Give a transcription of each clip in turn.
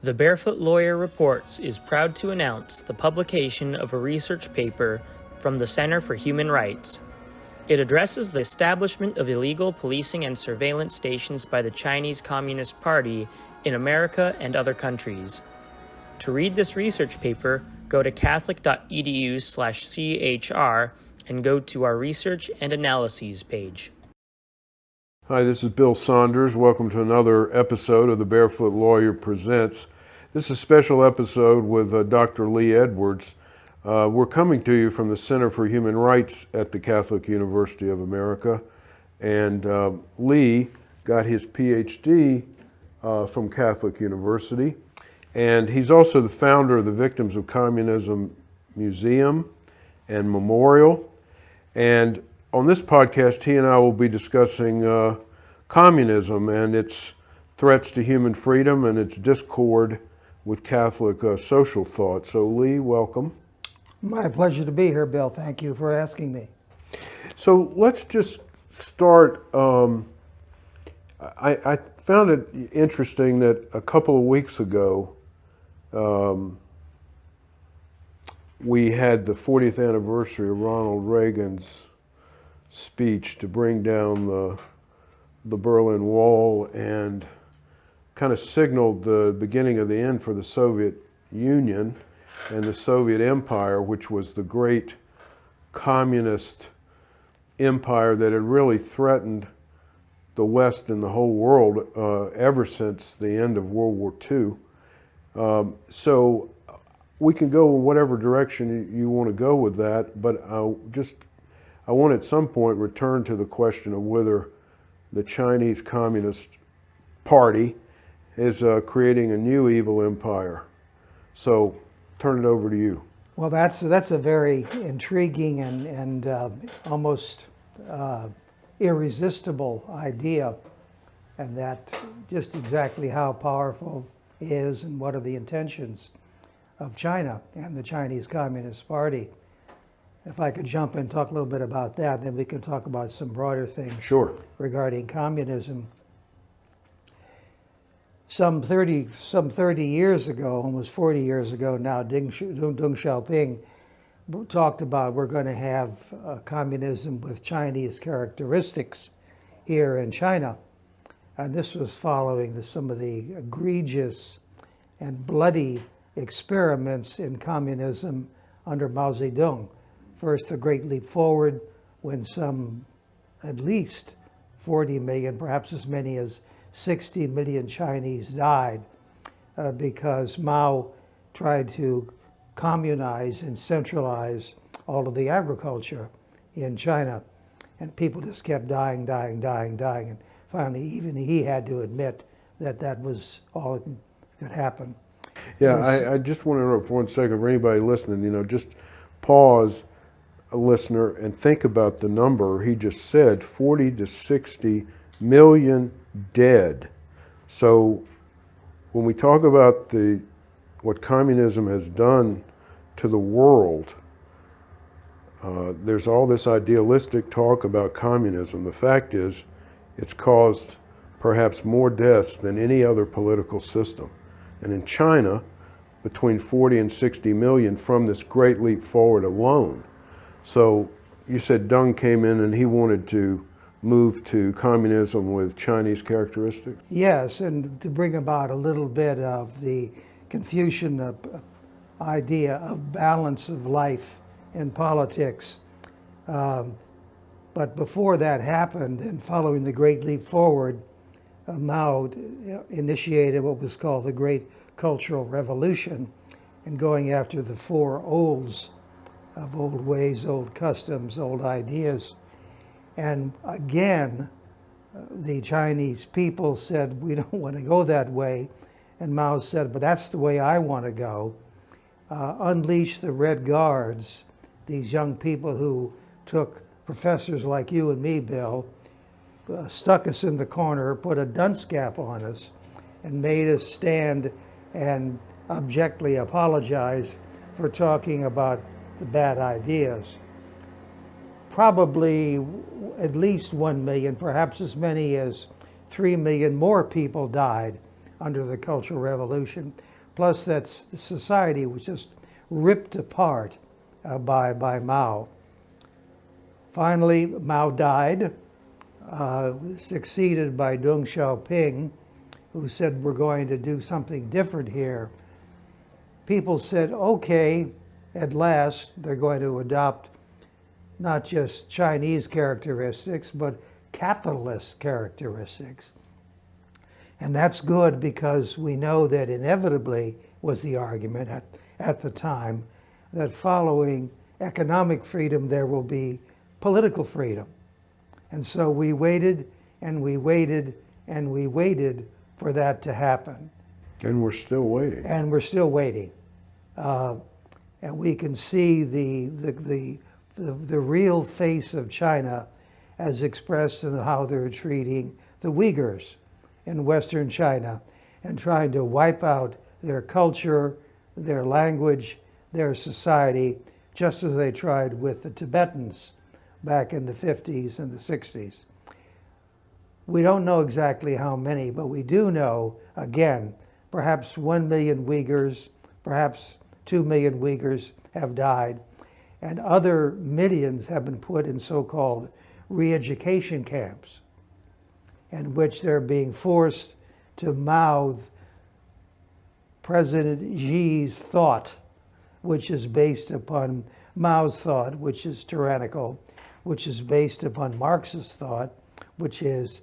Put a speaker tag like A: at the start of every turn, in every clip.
A: The Barefoot Lawyer Reports is proud to announce the publication of a research paper from the Center for Human Rights. It addresses the establishment of illegal policing and surveillance stations by the Chinese Communist Party in America and other countries. To read this research paper, go to catholic.edu/chr and go to our Research and Analyses page.
B: Hi, this is Bill Saunders. Welcome to another episode of the Barefoot Lawyer Presents. This is a special episode with Dr. Lee Edwards. We're coming to you from the Center for Human Rights at the Catholic University of America. And Lee got his PhD from Catholic University. And he's also the founder of the Victims of Communism Museum and Memorial. And on this podcast, he and I will be discussing communism and its threats to human freedom and its discord with Catholic social thought. So Lee, welcome.
C: My pleasure to be here, Bill. Thank you for asking me.
B: So let's just start. I found it interesting that a couple of weeks ago, we had the 40th anniversary of Ronald Reagan's speech to bring down the Berlin Wall and kind of signaled the beginning of the end for the Soviet Union and the Soviet Empire, which was the great communist empire that had really threatened the West and the whole world ever since the end of World War II. So we can go in whatever direction you want to go with that, but I want at some point return to the question of whether the Chinese Communist Party is creating a new evil empire. So turn it over to you.
C: Well, that's a very intriguing and almost irresistible idea, and that just exactly how powerful is and what are the intentions of China and the Chinese Communist Party. If I could jump in and talk a little bit about that, then we can talk about some broader things.
B: Sure.
C: Regarding communism. Some 30 years ago, almost 40 years ago now, Deng Xiaoping talked about we're going to have communism with Chinese characteristics here in China. And this was following some of the egregious and bloody experiments in communism under Mao Zedong. First, the Great Leap Forward, when at least 40 million, perhaps as many as 60 million Chinese died because Mao tried to communize and centralize all of the agriculture in China. And people just kept dying. And finally, even he had to admit that that was all that could happen.
B: Yeah, I just want to interrupt for 1 second for anybody listening, just pause, a listener, and think about the number he just said, 40 to 60 million dead. So when we talk about what communism has done to the world, there's all this idealistic talk about communism. The fact is, it's caused perhaps more deaths than any other political system. And in China, between 40 and 60 million from this Great Leap Forward alone. So you said Deng came in and he wanted to move to communism with Chinese characteristics?
C: Yes, and to bring about a little bit of the Confucian idea of balance of life in politics. But before that happened, and following the Great Leap Forward, Mao initiated what was called the Great Cultural Revolution, and going after the four olds of old ways, old customs, old ideas. And again, the Chinese people said, we don't want to go that way. And Mao said, but that's the way I want to go. Unleash the Red Guards, these young people who took professors like you and me, Bill, stuck us in the corner, put a dunce cap on us, and made us stand and abjectly apologize for talking about the bad ideas. Probably at least 1 million, perhaps as many as 3 million more people died under the Cultural Revolution. plus that society was just ripped apart by Mao. Finally, Mao died, succeeded by Deng Xiaoping, who said, we're going to do something different here. People said, okay, at last they're going to adopt not just Chinese characteristics, but capitalist characteristics. And that's good because we know that inevitably was the argument at the time that following economic freedom, there will be political freedom. And so we waited and we waited and we waited for that to happen.
B: And we're still waiting.
C: And we're still waiting. And we can see the real face of China as expressed in how they're treating the Uyghurs in Western China and trying to wipe out their culture, their language, their society, just as they tried with the Tibetans back in the 50s and the 60s. We don't know exactly how many, but we do know, again, perhaps 1 million Uyghurs, perhaps 2 million Uyghurs have died, and other millions have been put in so-called re-education camps, in which they're being forced to mouth President Xi's thought, which is based upon Mao's thought, which is tyrannical, which is based upon Marxist thought, which is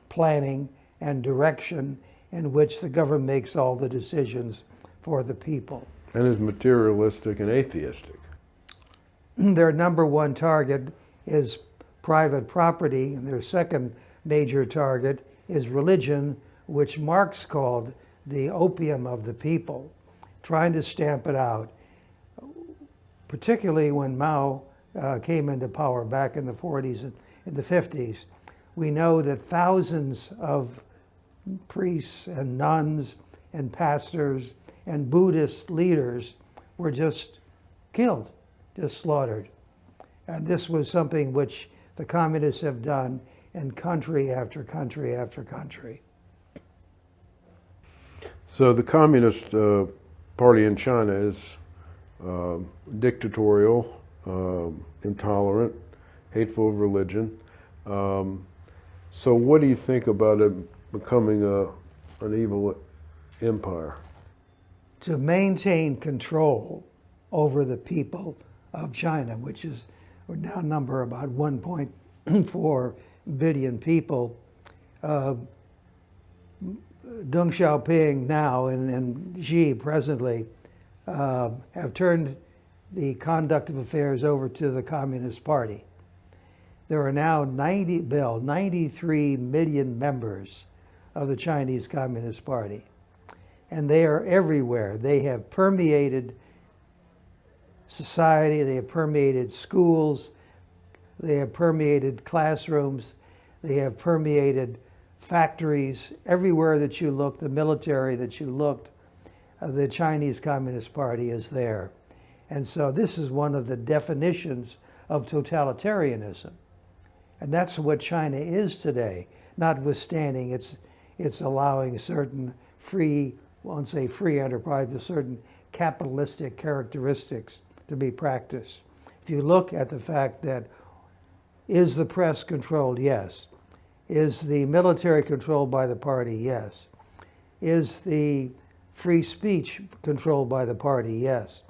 C: planning and direction, in which the government makes all the decisions for the people.
B: And is materialistic and atheistic.
C: Their number one target is private property, and their second major target is religion, which Marx called the opium of the people, trying to stamp it out, particularly when Mao came into power back in the 40s and in the 50s. We know that thousands of priests and nuns and pastors and Buddhist leaders were just killed, just slaughtered. And this was something which the communists have done in country after country after country.
B: So the Communist Party in China is dictatorial, intolerant, hateful of religion. So what do you think about it becoming an evil empire?
C: To maintain control over the people of China, which is we now number about 1.4 billion people, Deng Xiaoping now and Xi presently have turned the conduct of affairs over to the Communist Party. There are now 93 million members of the Chinese Communist Party. And they are everywhere. They have permeated society, they have permeated schools, they have permeated classrooms, they have permeated factories. Everywhere that you look, the military that you looked, the Chinese Communist Party is there. And so this is one of the definitions of totalitarianism. And that's what China is today, notwithstanding it's allowing certain free, I won't say free enterprise, but certain capitalistic characteristics to be practiced. If you look at the fact that, is the press controlled? Yes. Is the military controlled by the party? Yes. Is the free speech controlled by the party? Yes.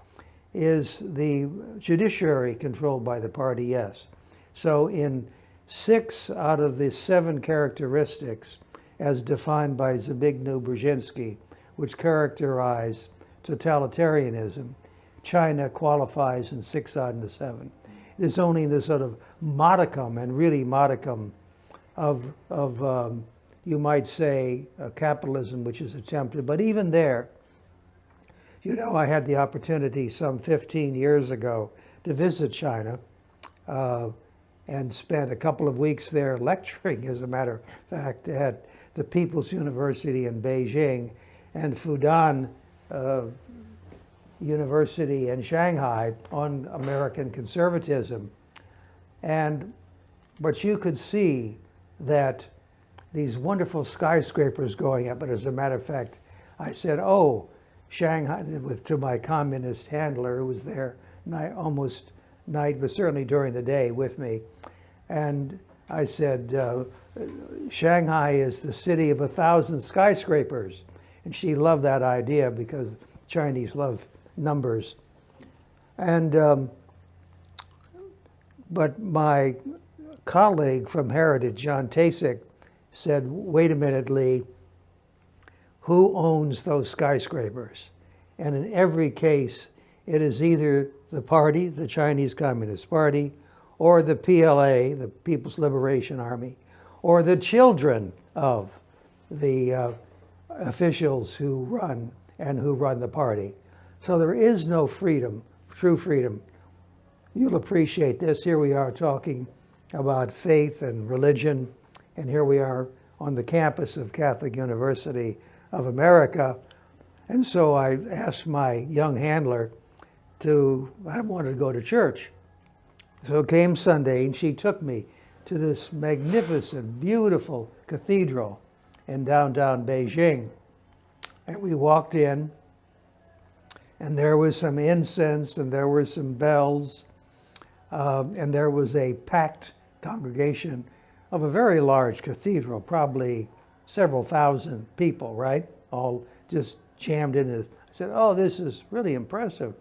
C: Is the judiciary controlled by the party? Yes. So in 6 out of the 7 characteristics as defined by Zbigniew Brzezinski, which characterize totalitarianism, China qualifies in 6 out of the 7. It is only the sort of modicum, and really modicum, of you might say, capitalism, which is attempted. But even there, you know, I had the opportunity some 15 years ago to visit China and spent a couple of weeks there lecturing, as a matter of fact, at the People's University in Beijing and Fudan University in Shanghai on American conservatism. But you could see that these wonderful skyscrapers going up, but as a matter of fact, I said, oh, Shanghai to my communist handler who was there almost night, but certainly during the day with me. And I said, Shanghai is the city of 1,000 skyscrapers. And she loved that idea because Chinese love numbers. And but my colleague from Heritage, John Tasik, said, wait a minute, Lee, who owns those skyscrapers? And in every case, it is either the party, the Chinese Communist Party, or the PLA, the People's Liberation Army, or the children of the officials who run the party. So there is no freedom, true freedom. You'll appreciate this. Here we are talking about faith and religion, and here we are on the campus of Catholic University of America. And so I asked my young handler I wanted to go to church. So it came Sunday, and she took me to this magnificent, beautiful cathedral in downtown Beijing. And we walked in, and there was some incense, and there were some bells, and there was a packed congregation of a very large cathedral, probably several thousand people, right? All just jammed in. I said, oh, this is really impressive.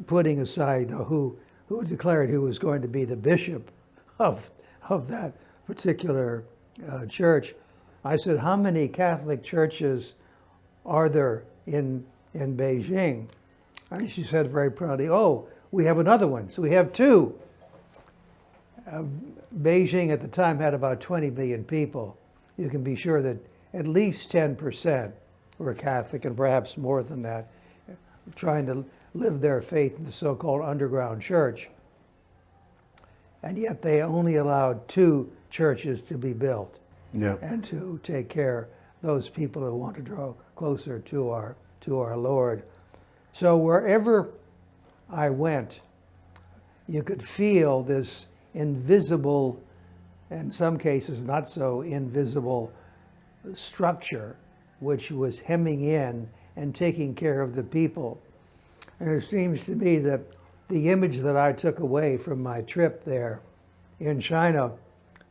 C: Putting aside who declared who was going to be the bishop of that particular church, I said, how many Catholic churches are there in Beijing? And she said very proudly, oh, we have another one. So we have two. Beijing at the time had about 20 million people. You can be sure that at least 10% were Catholic, and perhaps more than that, trying to live their faith in the so-called underground church. And yet they only allowed 2 churches to be built, and to take care of those people who want to draw closer to our Lord. So wherever I went, you could feel this invisible, in some cases not so invisible, structure which was hemming in and taking care of the people. And it seems to me that the image that I took away from my trip there in China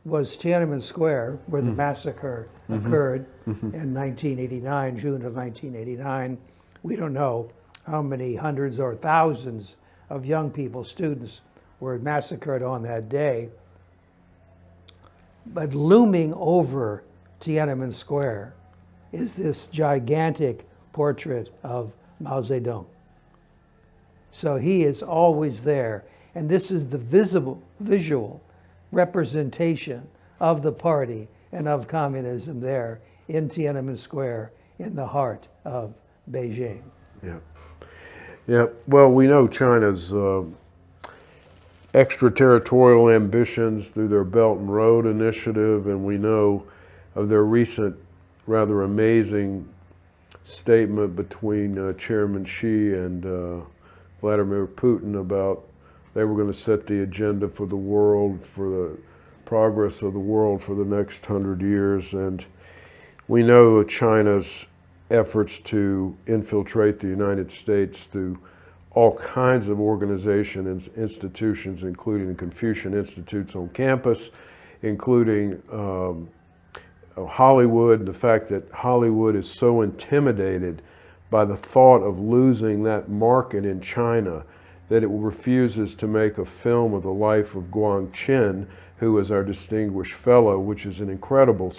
C: was Tiananmen Square, where the massacre occurred in 1989, June of 1989. We don't know how many hundreds or thousands of young people, students, were massacred on that day. But looming over Tiananmen Square is this gigantic portrait of Mao Zedong. So he is always there. And this is the visual representation of the party and of communism there in Tiananmen Square in the heart of Beijing.
B: Yeah. Well, we know China's extraterritorial ambitions through their Belt and Road Initiative, and we know of their recent rather amazing statement between Chairman Xi and Vladimir Putin about they were going to set the agenda for the world, for the progress of the world for the next 100 years. And we know China's efforts to infiltrate the United States through all kinds of organizations and institutions, including the Confucian Institutes on campus, including Hollywood, the fact that Hollywood is so intimidated by the thought of losing that market in China that it refuses to make a film of the life of Guangcheng, who is our distinguished fellow, which is an incredible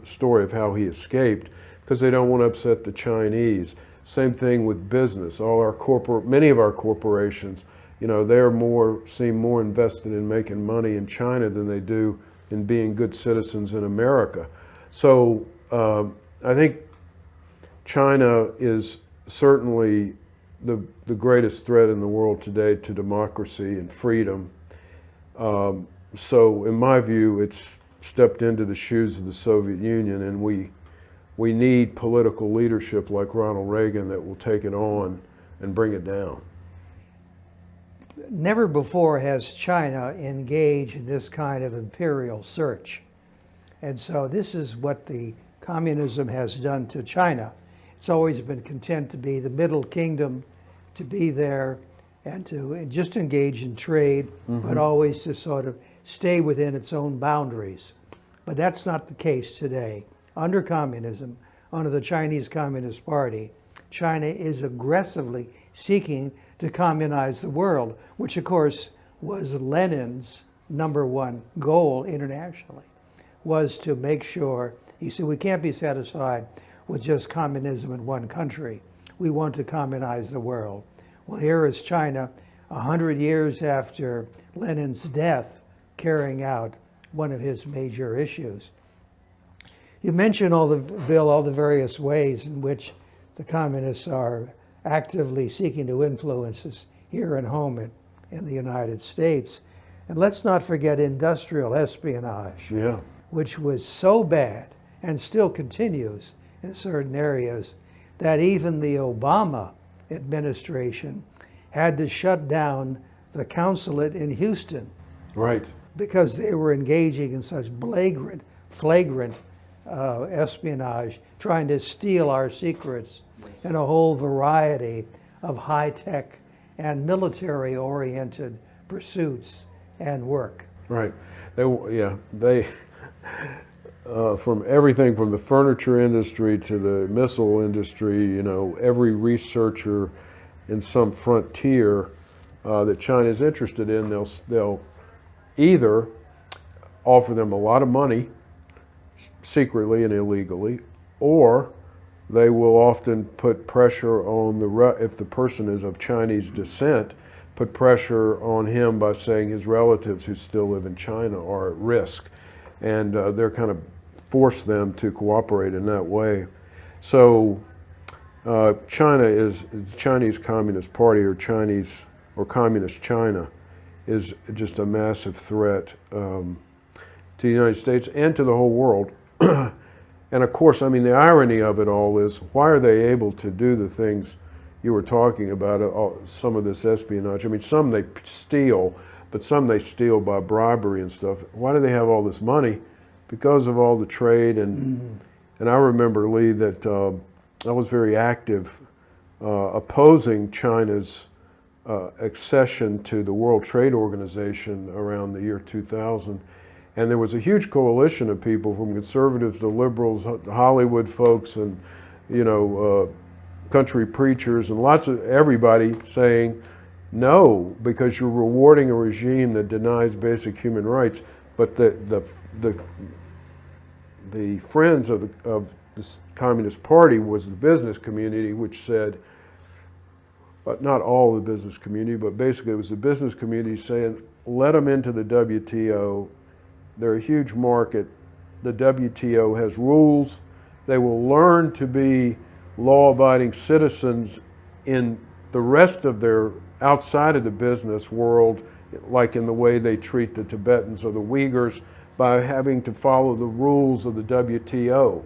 B: story of how he escaped, because they don't want to upset the Chinese. Same thing with business. Many of our corporations, they're seem more invested in making money in China than they do in being good citizens in America. So I think China is certainly the greatest threat in the world today to democracy and freedom. So in my view, it's stepped into the shoes of the Soviet Union, and we need political leadership like Ronald Reagan that will take it on and bring it down.
C: Never before has China engaged in this kind of imperial search. And so this is what the communism has done to China. It's always been content to be the middle kingdom, to be there and to just engage in trade, but always to sort of stay within its own boundaries. But that's not the case today. Under communism, under the Chinese Communist Party, China is aggressively seeking to communize the world, which of course was Lenin's #1 goal internationally, was to make sure, he said, we can't be satisfied with just communism in one country. We want to communize the world. Well, here is China, 100 years after Lenin's death, carrying out one of his major issues. You mentioned, Bill, all the various ways in which the communists are actively seeking to influence us here at home in the United States. And let's not forget industrial espionage, which was so bad and still continues in certain areas that even the Obama administration had to shut down the consulate in Houston.
B: Right.
C: Because they were engaging in such flagrant espionage, trying to steal our secrets in a whole variety of high-tech and military-oriented pursuits and work.
B: Right. They from everything from the furniture industry to the missile industry, every researcher in some frontier that China is interested in, they'll either offer them a lot of money secretly and illegally, or they will often put pressure on if the person is of Chinese descent, put pressure on him by saying his relatives who still live in China are at risk. And they're kind of force them to cooperate in that way. So Chinese Communist Party or Communist China is just a massive threat to the United States and to the whole world. And of course, the irony of it all is, why are they able to do the things you were talking about, some of this espionage? Some they steal, but some they steal by bribery and stuff. Why do they have all this money? Because of all the trade. And I remember, Lee, that I was very active opposing China's accession to the World Trade Organization around the year 2000. And there was a huge coalition of people, from conservatives to liberals, Hollywood folks, and country preachers, and lots of everybody saying no, because you're rewarding a regime that denies basic human rights. But the friends of the Communist Party was the business community, which said, but not all the business community, but basically it was the business community saying, let them into the WTO. They're a huge market. The WTO has rules. They will learn to be law-abiding citizens in the rest of their outside of the business world, like in the way they treat the Tibetans or the Uyghurs, by having to follow the rules of the WTO.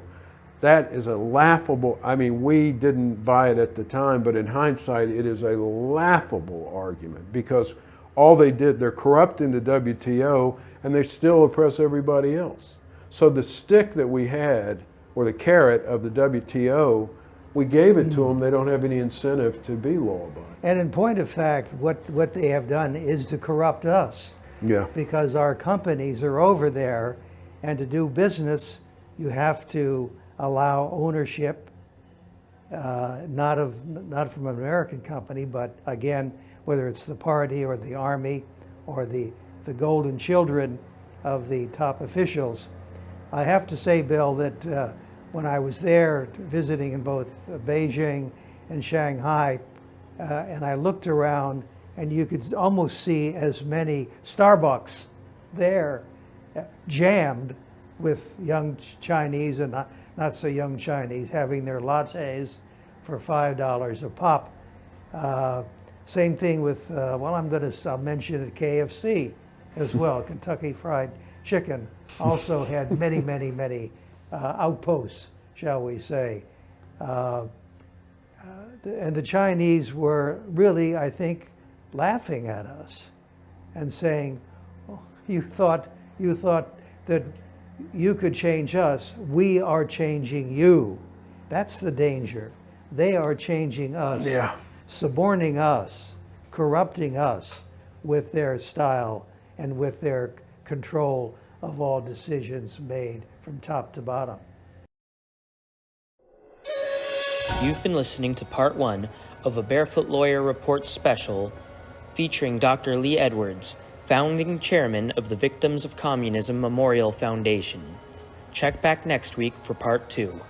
B: That is a laughable, we didn't buy it at the time, but in hindsight, it is a laughable argument, because all they did, they're corrupting the WTO, and they still oppress everybody else. So the stick that we had, or the carrot of the WTO, we gave it to them. They don't have any incentive to be law-abiding.
C: And in point of fact, what they have done is to corrupt us.
B: Yeah.
C: Because our companies are over there, and to do business, you have to allow ownership, not from an American company, but again, whether it's the party or the army or the golden children of the top officials. I have to say, Bill, that when I was there visiting in both Beijing and Shanghai, and I looked around, and you could almost see as many Starbucks there, jammed with young Chinese and not so young Chinese having their lattes for $5 a pop. Same thing with, I'll mention it, KFC as well. Kentucky Fried Chicken also had many outposts, shall we say. And the Chinese were really, I think, laughing at us and saying, oh, you thought that you could change us. We are changing you. That's the danger. They are changing us,
B: Yeah.
C: suborning us, corrupting us with their style and with their control of all decisions made from top to bottom.
A: You've been listening to part 1 of a Barefoot Lawyer Report special featuring Dr. Lee Edwards, founding chairman of the Victims of Communism Memorial Foundation. Check back next week for part 2.